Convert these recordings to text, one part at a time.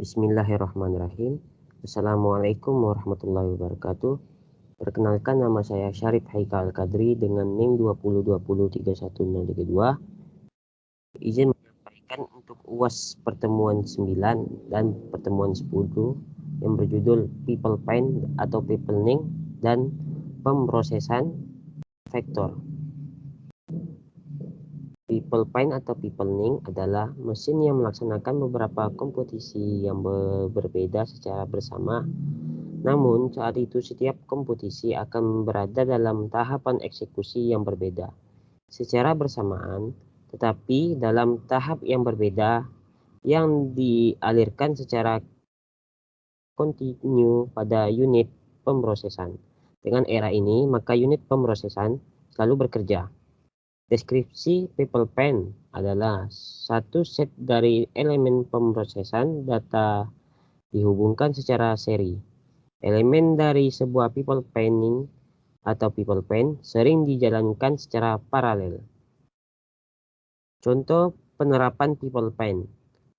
Bismillahirrahmanirrahim. Assalamualaikum warahmatullahi wabarakatuh. Perkenalkan, nama saya Syarif Haikal Kadri dengan NIM 20203102. Izin menyampaikan untuk UAS pertemuan 9 dan pertemuan 10 yang berjudul People Paint atau Peoplening dan pemrosesan vektor. People Paint atau Peoplening adalah mesin yang melaksanakan beberapa kompetisi yang berbeda secara bersama. Namun, saat itu setiap kompetisi akan berada dalam tahapan eksekusi yang berbeda secara bersamaan, tetapi dalam tahap yang berbeda yang dialirkan secara kontinu pada unit pemrosesan. Dengan era ini, maka unit pemrosesan selalu bekerja. Deskripsi People Paint adalah satu set dari elemen pemrosesan data dihubungkan secara seri. Elemen dari sebuah people painting atau people paint sering dijalankan secara paralel. Contoh penerapan people paint.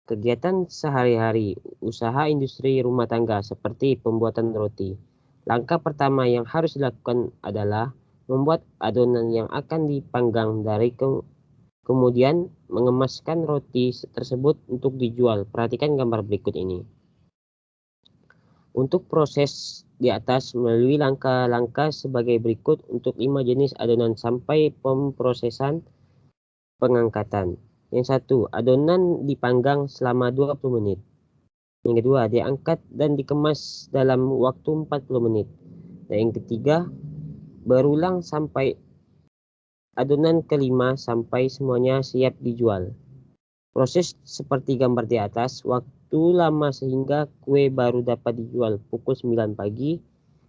Kegiatan sehari-hari usaha industri rumah tangga seperti pembuatan roti. Langkah pertama yang harus dilakukan adalah membuat adonan yang akan dipanggang kemudian mengemaskan roti tersebut untuk dijual. Perhatikan gambar berikut ini. Untuk proses di atas melalui langkah-langkah sebagai berikut untuk 5 jenis adonan sampai pemrosesan pengangkatan. Yang satu, adonan dipanggang selama 20 menit. Yang kedua, diangkat dan dikemas dalam waktu 40 menit. Dan yang ketiga, berulang sampai adonan kelima sampai semuanya siap dijual. Proses seperti gambar di atas, waktu lama sehingga kue baru dapat dijual pukul 9 pagi.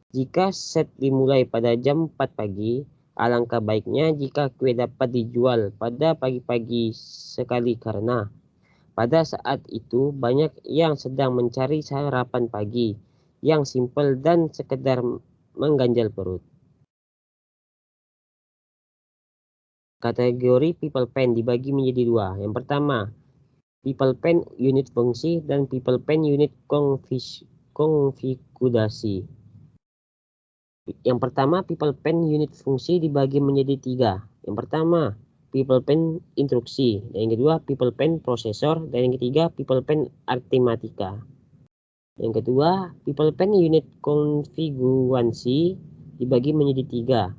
Jika set dimulai pada jam 4 pagi, alangkah baiknya jika kue dapat dijual pada pagi-pagi sekali karena pada saat itu banyak yang sedang mencari sarapan pagi yang simpel dan sekedar mengganjal perut. Kategori people paint dibagi menjadi dua. Yang pertama, people paint unit fungsi dan people paint unit konfigurasi. Yang pertama, people paint unit fungsi dibagi menjadi tiga. Yang pertama, people paint instruksi. Dan yang kedua, people paint prosesor. Dan yang ketiga, people paint arithmetika. Yang kedua, people paint unit konfigurasi dibagi menjadi tiga.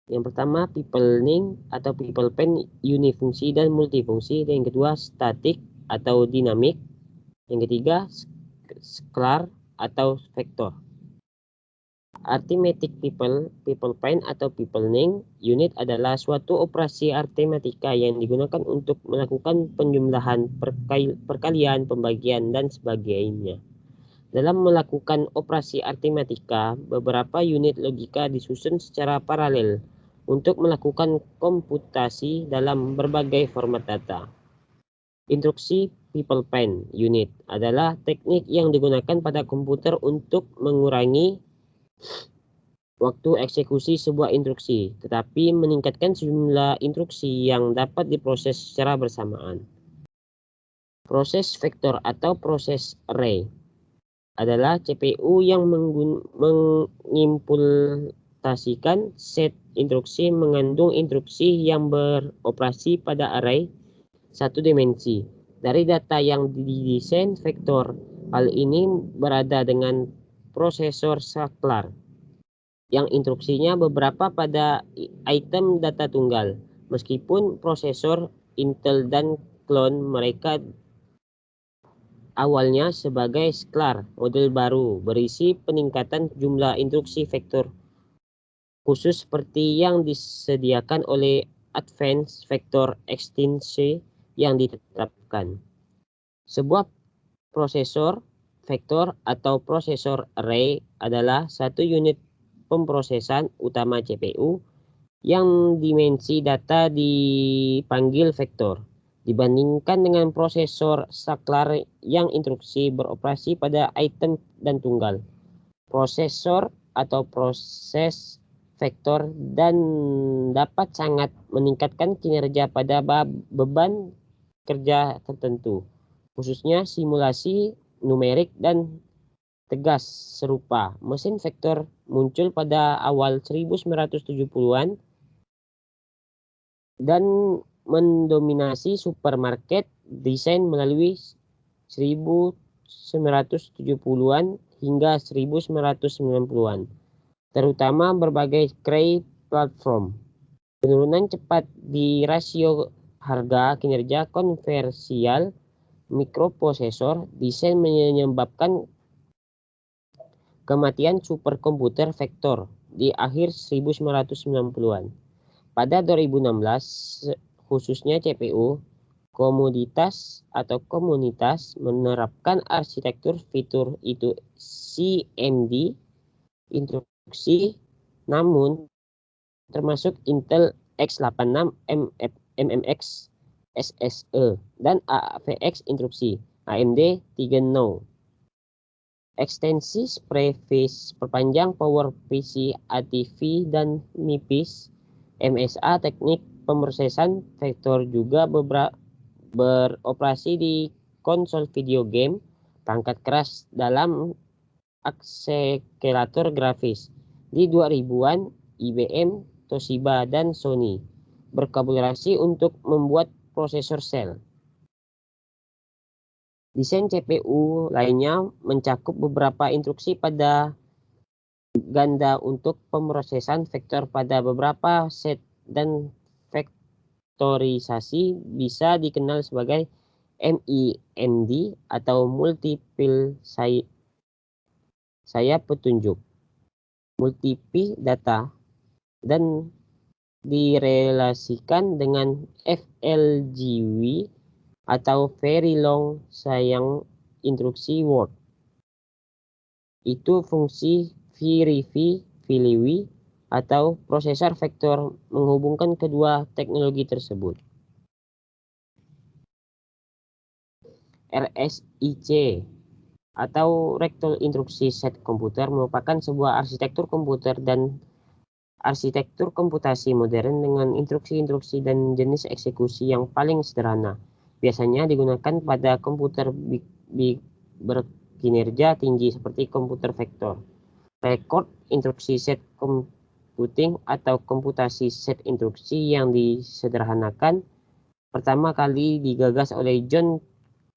Yang pertama, peoplening atau people paint unifungsi dan multifungsi. Dan yang kedua, static atau dinamik. Yang ketiga, scalar atau vektor. Arithmetic people paint atau peoplening unit adalah suatu operasi arithmetika yang digunakan untuk melakukan penjumlahan, perkalian, pembagian, dan sebagainya. Dalam melakukan operasi arithmetika, beberapa unit logika disusun secara paralel untuk melakukan komputasi dalam berbagai format data. Instruksi people paint unit adalah teknik yang digunakan pada komputer untuk mengurangi waktu eksekusi sebuah instruksi, tetapi meningkatkan jumlah instruksi yang dapat diproses secara bersamaan. Proses vektor atau proses array adalah CPU yang mengimplementasikan set instruksi mengandung instruksi yang beroperasi pada array satu dimensi dari data yang didesain vektor. Hal ini berada dengan prosesor saklar yang instruksinya beberapa pada item data tunggal. Meskipun prosesor Intel dan klon mereka awalnya sebagai sklar, model baru berisi peningkatan jumlah instruksi vektor khusus seperti yang disediakan oleh Advanced Vector Extension yang ditetapkan. Sebuah prosesor vektor atau prosesor array adalah satu unit pemrosesan utama CPU yang dimensi data dipanggil vektor dibandingkan dengan prosesor saklar yang instruksi beroperasi pada item dan tunggal. Prosesor atau proses vektor dan dapat sangat meningkatkan kinerja pada beban kerja tertentu. khususnya simulasi numerik dan tegas serupa. Mesin vektor muncul pada awal 1970-an dan mendominasi supermarket desain melalui 1970-an hingga 1990-an, terutama berbagai Cray platform. Penurunan cepat di rasio harga kinerja konversial mikroprosesor desain menyebabkan kematian superkomputer vektor di akhir 1990-an. Pada 2016, khususnya CPU, komunitas menerapkan arsitektur fitur itu CMD instruksi, namun termasuk Intel x86 MMX SSE dan AVX instruksi AMD 3 ekstensi previs perpanjang PowerPC ATV dan MIPIS MSA teknik pemrosesan vektor juga beroperasi di konsol video game, perangkat keras dalam akselerator grafis. Di 2000-an, IBM, Toshiba, dan Sony berkolaborasi untuk membuat prosesor sel. Desain CPU lainnya mencakup beberapa instruksi pada ganda untuk pemrosesan vektor pada beberapa set dan vektorisasi bisa dikenal sebagai MIMD atau multiple saya petunjuk, multiple data, dan direlasikan dengan VLGW atau very long sayang instruksi word. Itu fungsi VLV atau prosesor vektor menghubungkan kedua teknologi tersebut. RSIC atau Rectal Instruksi Set Komputer merupakan sebuah arsitektur komputer dan arsitektur komputasi modern dengan instruksi-instruksi dan jenis eksekusi yang paling sederhana. Biasanya digunakan pada komputer berkinerja tinggi seperti komputer vektor. Record instruksi set computing atau komputasi set instruksi yang disederhanakan pertama kali digagas oleh John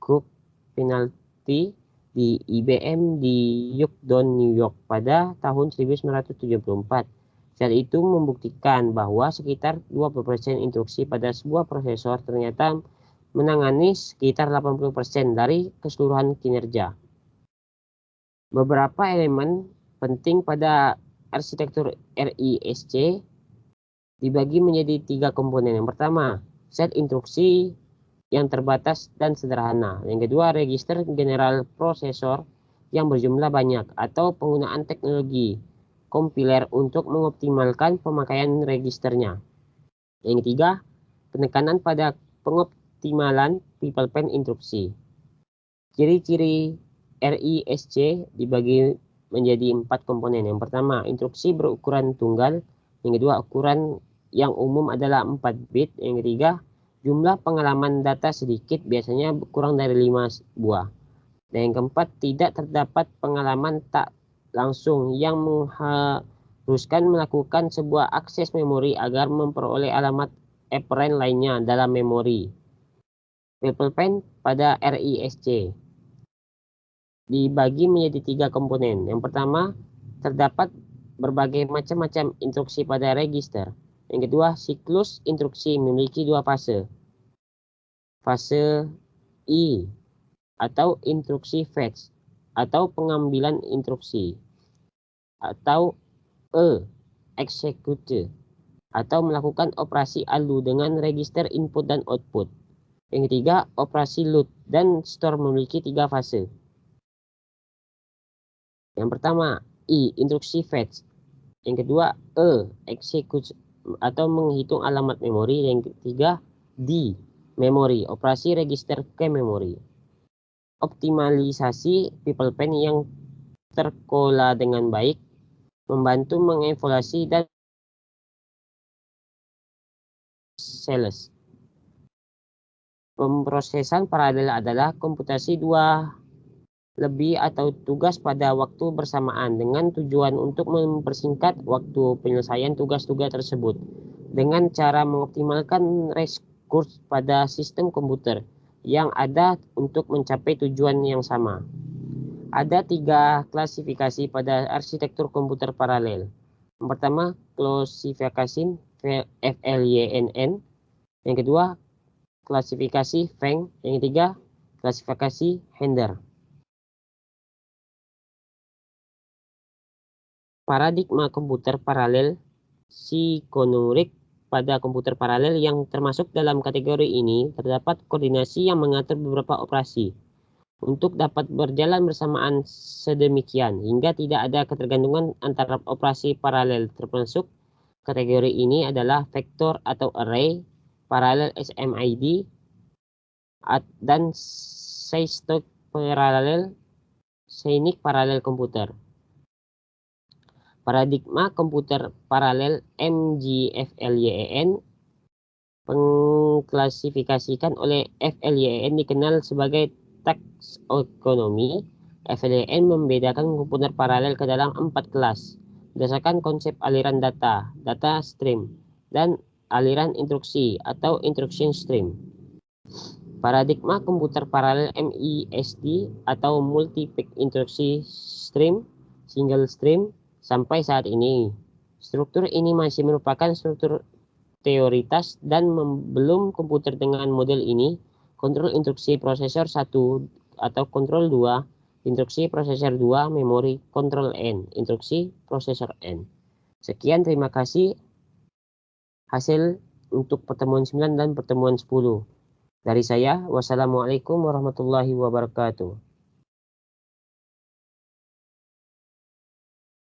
Cook Penalty di IBM di Yorktown, New York pada tahun 1974. Saat itu membuktikan bahwa sekitar 20% instruksi pada sebuah prosesor ternyata menangani sekitar 80% dari keseluruhan kinerja. Beberapa elemen penting pada arsitektur RISC dibagi menjadi 3 komponen. Yang pertama, set instruksi yang terbatas dan sederhana. Yang kedua, register general prosesor yang berjumlah banyak atau penggunaan teknologi kompiler untuk mengoptimalkan pemakaian registernya. Yang ketiga, penekanan pada pengoptimalan people pen instruksi. Ciri-ciri RISC dibagi menjadi 4 komponen. Yang pertama, instruksi berukuran tunggal. Yang kedua, ukuran yang umum adalah 4 bit. Yang ketiga, jumlah pengalaman data sedikit, biasanya kurang dari 5 buah. Dan yang keempat, tidak terdapat pengalaman tak langsung yang mengharuskan melakukan sebuah akses memori agar memperoleh alamat operand lainnya dalam memori. People pen pada RISC dibagi menjadi 3 komponen. Yang pertama, terdapat berbagai macam-macam instruksi pada register. Yang kedua, siklus instruksi memiliki 2 fase. Fase I atau instruksi fetch atau pengambilan instruksi, atau E, execute atau melakukan operasi ALU dengan register input dan output. Yang ketiga, operasi load dan store memiliki 3 fase. Yang pertama, I, instruksi fetch. Yang kedua, E, execute atau menghitung alamat memori. Yang ketiga, D, memori, operasi register ke memori. Optimalisasi people pen yang terkelola dengan baik membantu mengevaluasi dan sales. Pemrosesan paralel adalah komputasi dua lebih atau tugas pada waktu bersamaan dengan tujuan untuk mempersingkat waktu penyelesaian tugas-tugas tersebut dengan cara mengoptimalkan rekurs pada sistem komputer yang ada untuk mencapai tujuan yang sama. Ada 3 klasifikasi pada arsitektur komputer paralel. Yang pertama, klasifikasi FLYNN. Yang kedua, klasifikasi Feng. Yang ketiga, klasifikasi Hender. Paradigma komputer paralel psikonumerik. Pada komputer paralel yang termasuk dalam kategori ini, terdapat koordinasi yang mengatur beberapa operasi untuk dapat berjalan bersamaan sedemikian hingga tidak ada ketergantungan antara operasi paralel. Termasuk kategori ini adalah vektor atau array, paralel SMID, dan sysdig paralel komputer. Paradigma komputer paralel MGFLYEN pengklasifikasikan oleh FLYEN dikenal sebagai taksonomi. FLYEN membedakan komputer paralel ke dalam 4 kelas berdasarkan konsep aliran data, data stream, dan aliran instruksi atau instruction stream. Paradigma komputer paralel MISD atau multi-path instruksi stream, single stream. Sampai saat ini, struktur ini masih merupakan struktur teoritas dan belum komputer dengan model ini, kontrol instruksi prosesor 1 atau kontrol 2, instruksi prosesor 2, memori kontrol N, instruksi prosesor N. Sekian, terima kasih hasil untuk pertemuan 9 dan pertemuan 10. Dari saya, wassalamualaikum warahmatullahi wabarakatuh.